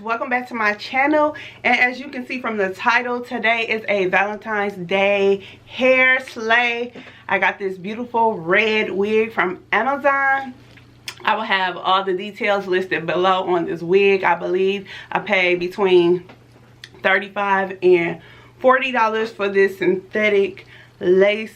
welcome back to my channel. And as you can see from the title, today is a Valentine's Day hair slay. I got this beautiful red wig from Amazon. I will have all the details listed below on this wig. I believe I paid between $35 and $40 for this synthetic lace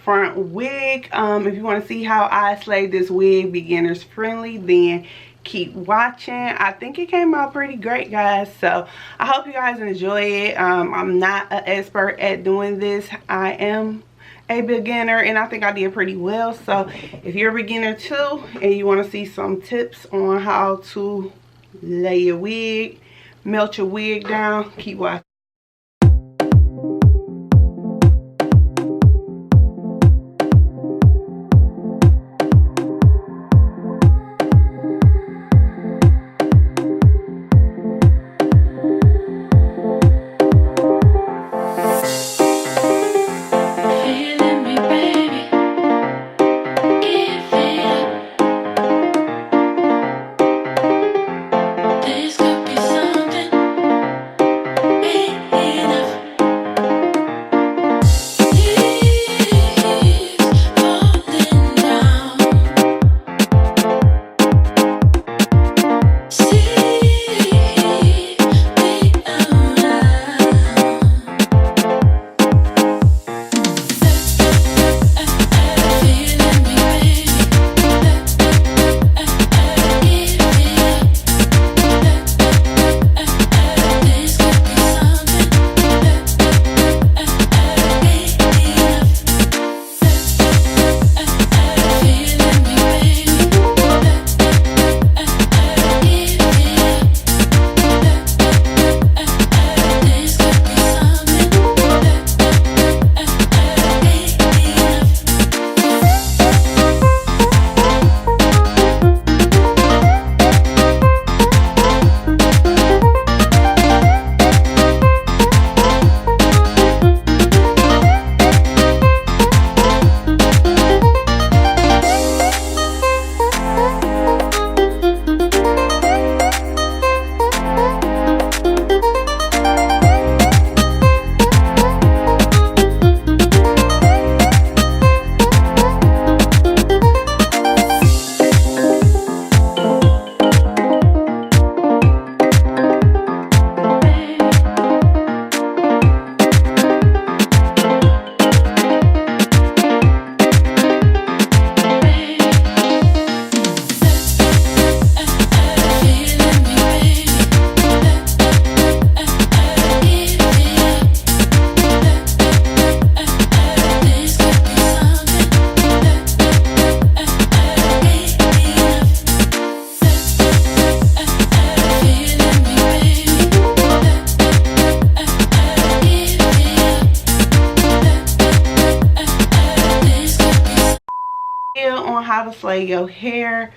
front wig. If you want to see how I slayed this wig beginners friendly, then keep watching. I think it came out pretty great, guys, so I hope you guys enjoy it. I'm not an expert at doing this. I am a beginner and I think I did pretty well. So if you're a beginner too and you want to see some tips on how to lay your wig, melt your wig down, keep watching. On how to slay your hair.